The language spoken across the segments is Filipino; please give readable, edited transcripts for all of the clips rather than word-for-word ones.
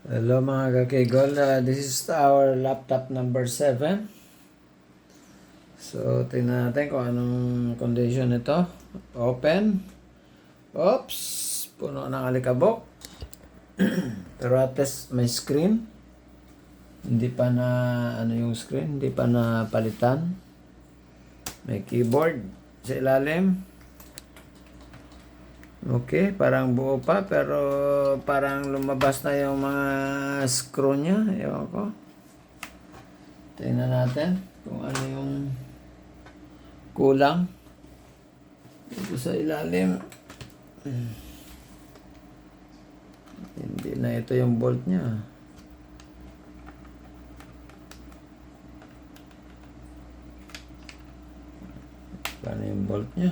Hello mga kakigol, this is our laptop number 7. So, tingnan natin kung anong condition nito. Open. Oops! Puno ng alikabok. Pero at least may screen. Hindi pa na, yung screen, hindi pa na palitan. May keyboard sa ilalim. Okay, parang buo pa pero parang lumabas na yung mga screw niya. Ewan ko. Tingnan natin kung ano yung kulang dito sa ilalim. Hindi na ito yung bolt niya. Paano yung bolt niya?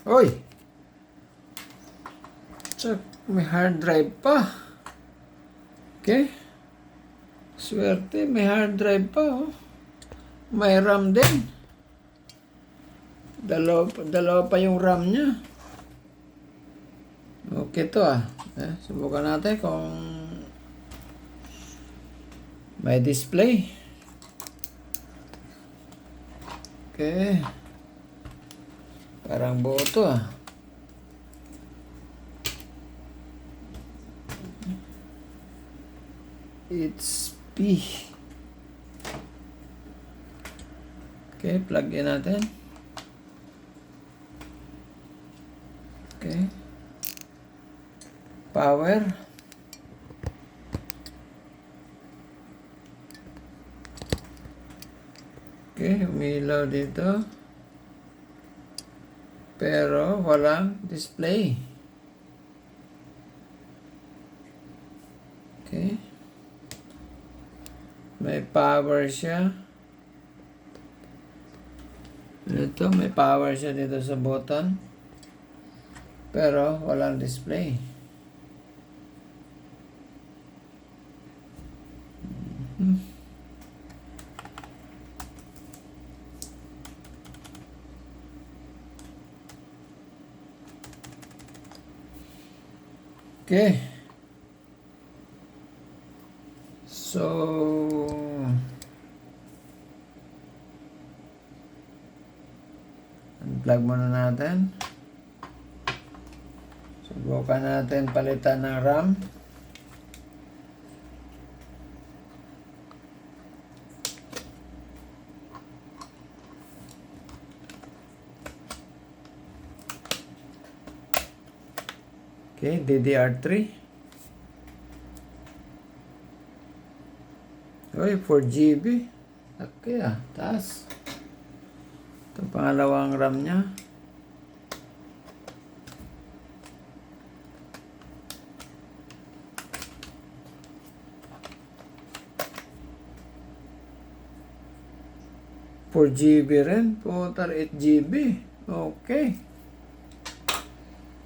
Oy! Check, may hard drive pa. Okay? Swerte, may hard drive pa. Oh. May RAM din. Dalawa pa yung RAM niya. Okay to subukan natin kung may display. Okay. Parang buo to It's P. Okay, plug in natin. Okay. Power. Okay, umilaw dito. Pero walang display. Okay. May power siya. Ito, may power siya dito sa button. Pero walang display. Okay. So, unplug muna natin. Subukan natin palitan ng RAM. Okay, DDR3. Uy, 4GB. Okay taas. Ito pangalawang RAM niya. GB rin. Total 8GB. Okay.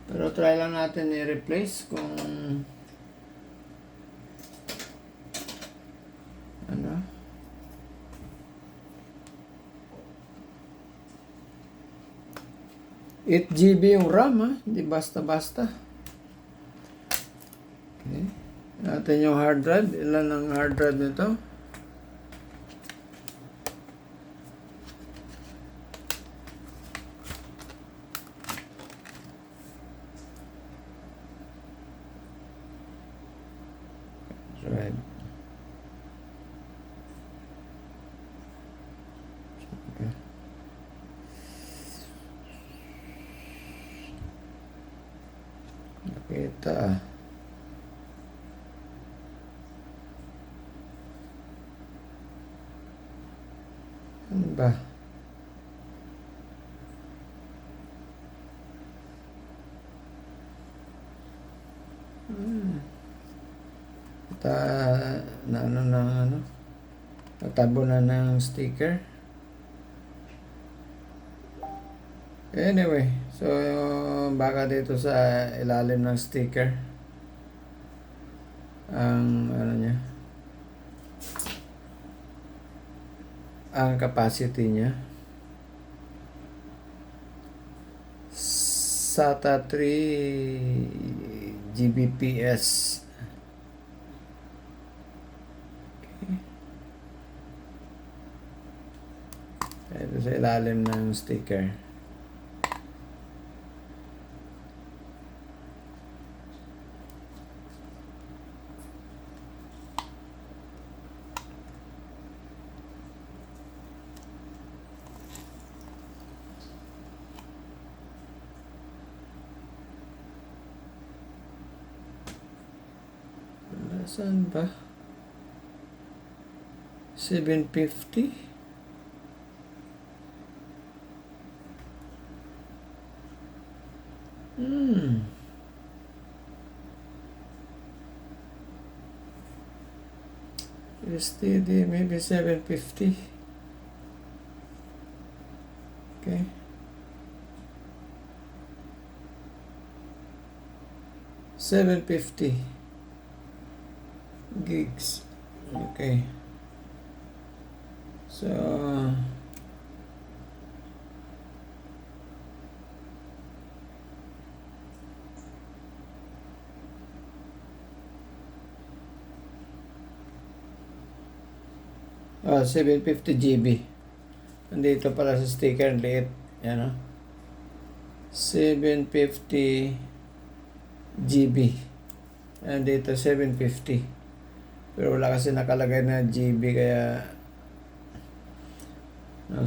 Pero try lang natin i-replace kung ano. Eight GB yung RAM hindi basta-basta. Okay. Natin yung hard drive. Ilan ang hard drive nito? Drive. Okay. Nakita Ano ba? Natabo na ng sticker. Anyway, so baka dito sa ilalim ng sticker ang ano niya, ang capacity niya. SATA 3 Gbps. Okay. Ito sa ilalim ng sticker. Saan ba? 750? STD, maybe 750. Okay. $750 gigs. Okay. So oh, 750 GB. Nandito pala sa sticker, liit. Yan o. 750 GB. Nandito 750. Pero wala kasi nakalagay na GB kaya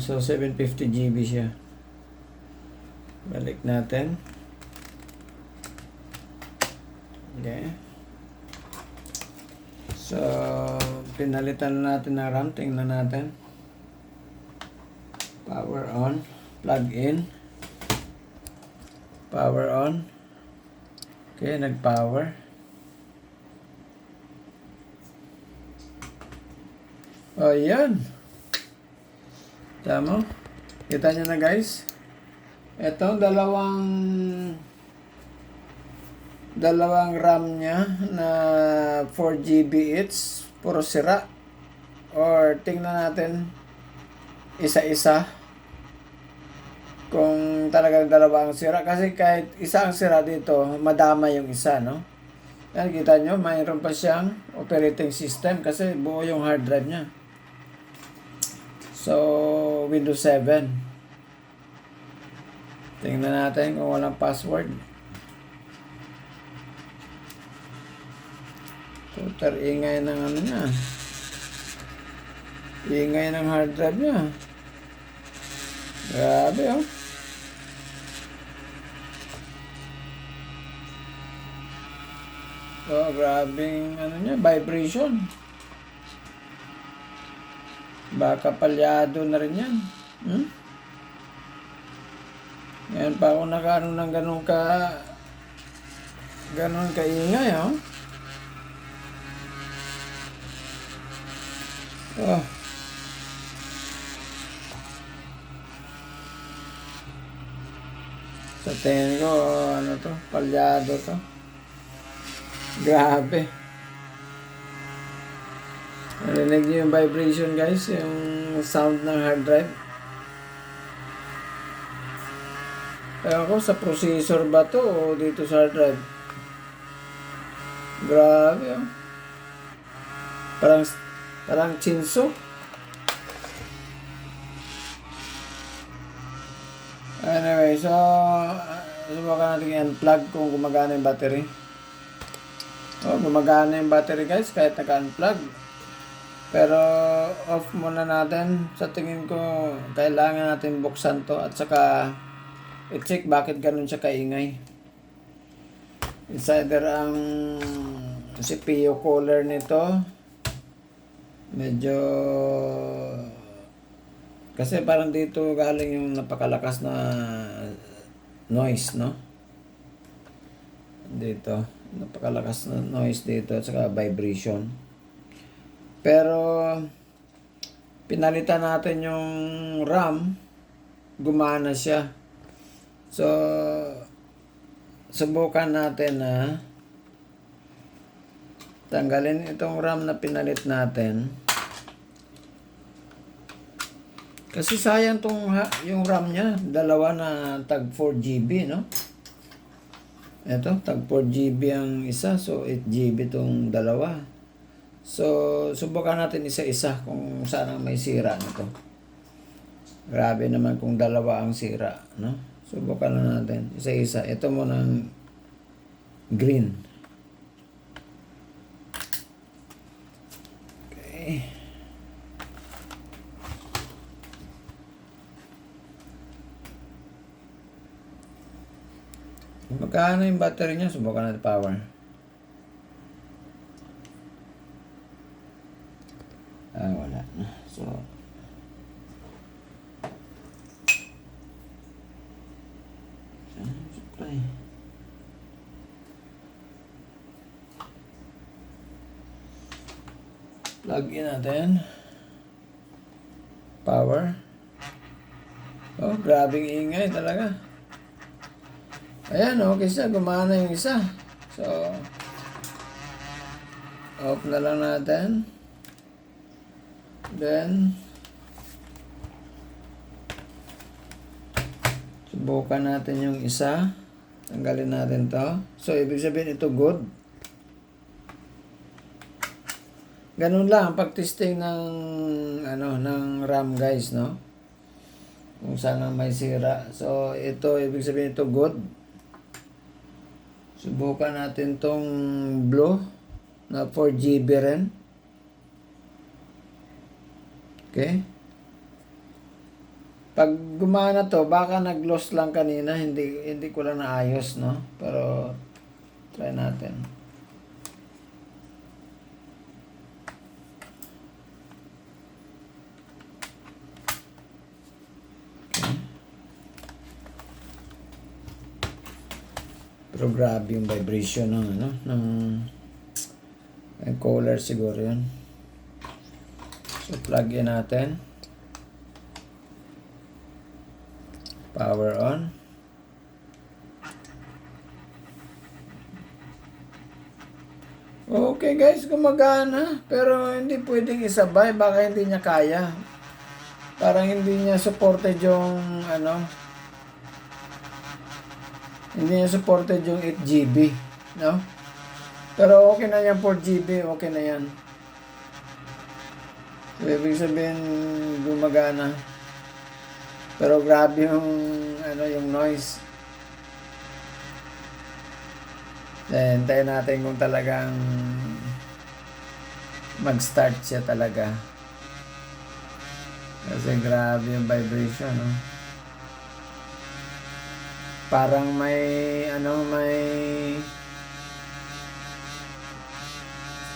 so 750 GB siya. Balik natin. Okay. So pinalitan na natin ng RAM. Tingnan natin. Power on. Plug in. Power on. Okay, nag-power. Oh, yan. Tama. Kita nyo na guys. Ito, dalawang RAM niya na 4 GB each. Puro sira. Or tingnan natin isa-isa. Kung talagang dalawa ang sira. Kasi kahit isa ang sira dito, madama yung isa, no? Yan, kita nyo, mayroon pa siyang operating system kasi buo yung hard drive niya. So, Windows 7. Tingnan natin kung walang password. Total ingay ng ano niya. Ingay ng hard drive niya. Grabe, oh. Oh, grabing ano niya, vibration. Baka palyado na rin yan. Ngayon pa ako nakaano ng ganun kaingay, oh. Oh. Sa tingin ko, ano to, palyado to. Grabe. Narinig niyo yung vibration guys, yung sound ng hard drive. Ewan ko, sa processor ba to o dito sa hard drive? Grabe, oh. Parang chinso. Anyway, so subukan natin i-unplug kung gumagana yung battery. Oh, gumagana yung battery guys kahit naka-unplug. Pero off muna natin. Sa tingin ko kailangan natin buksan to at saka i-check bakit ganun siya kaingay. It's either ang CPU cooler nito medyo kasi parang dito galing yung napakalakas na noise, no? Dito napakalakas na noise dito at saka vibration. Pero pinalitan natin yung RAM, gumana siya. So, subukan natin na tanggalin itong RAM na pinalit natin. Kasi sayang yung RAM niya, dalawa na tag 4GB, no? Ito, tag 4GB ang isa, so 8GB itong dalawa. So, subukan natin isa-isa kung saan ang may sira nito. Grabe naman kung dalawa ang sira, no? Subukan na natin isa-isa. Ito muna ang green. Okay. Magkano yung battery niya? Subukan natin power. Wala na. So, supply. Plug in natin. Power. Oh, grabing ingay talaga. Ayan, okay siya. Gumana yung isa. So, off na lang natin. Then, subukan natin yung isa. Tanggalin natin to. So, ibig sabihin ito good. Ganun lang pag-testing ng ng RAM, guys, no? Kung saan ang may sira. So, ito ibig sabihin ito good. Subukan natin tong blue na 4GB rin. Okay? Pag gumana to, baka nag-loss lang kanina, hindi ko lang naayos, no? Pero try natin. Okay. Pero grabe yung vibration ng collar siguro 'yun. So, plug in natin. Power on. Okay guys, gumagana. Pero hindi pwedeng isabay. Baka hindi niya kaya. Parang hindi niya supported yung hindi niya supported yung 8GB. No? Pero okay na yan, 4GB. Okay na yan. So, ibig sabihin, gumagana. Pero grabe yung noise. Then, tayo natin kung talagang mag-start siya talaga. Kasi grabe yung vibration, no? Parang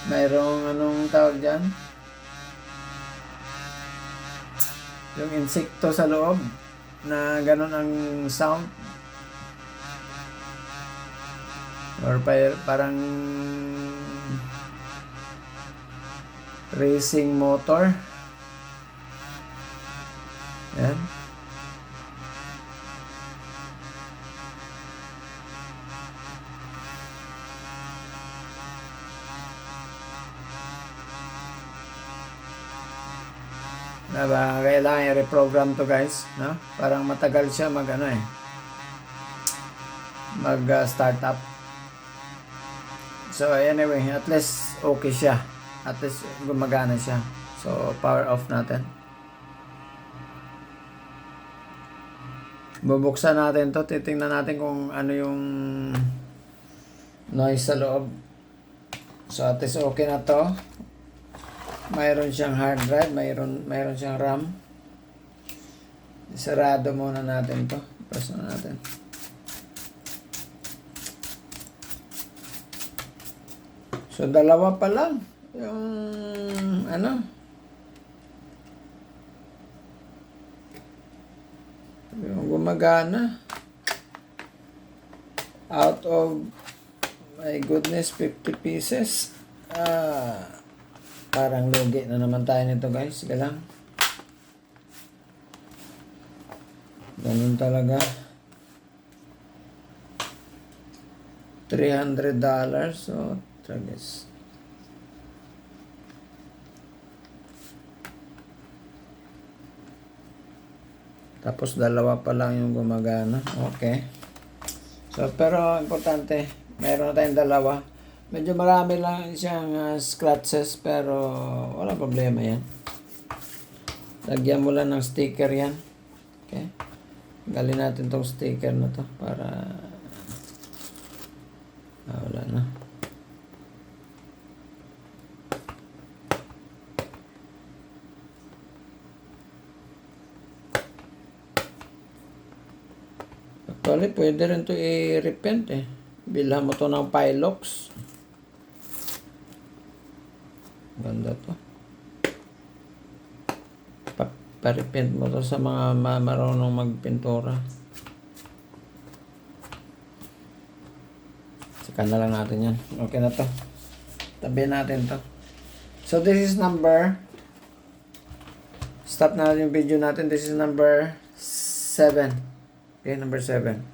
mayroong tawag dyan? Yung insekto sa loob na ganun ang sound, or parang racing motor. Yan. Diba? Kailangan i-reprogram to, guys, no? Parang matagal siya mag-start up. So anyway, at least okay siya. At least gumagana siya. So power off natin. Bubuksan natin to. Titingnan natin kung ano yung noise sa loob. So at least okay na to. Mayroon siyang hard drive, mayroon siyang RAM. Sarado muna natin to. Press na natin. So dalawa pa lang yung yung gumagana. Out of, my goodness, 50 pieces. Parang lugi na naman tayo nito, guys. Sige lang. Ganun talaga. $300. So, guys. Tapos dalawa pa lang yung gumagana. Okay. So, pero importante, meron na tayong dalawa. Medyo marami lang siyang scratches, pero wala problema yan. Lagyan mo lang ng sticker yan. Okay. Galin natin tong sticker na to para wala na. Actually, pwede rin to i-repent eh. Bilhan mo to ng Pilox. Ganda to. Pa-repent mo to sa mga marunong magpintura. Saka na lang natin yan. Okay na to. Tabi natin to. So this is number. Stop na natin yung video natin. This is number 7. Okay, number 7.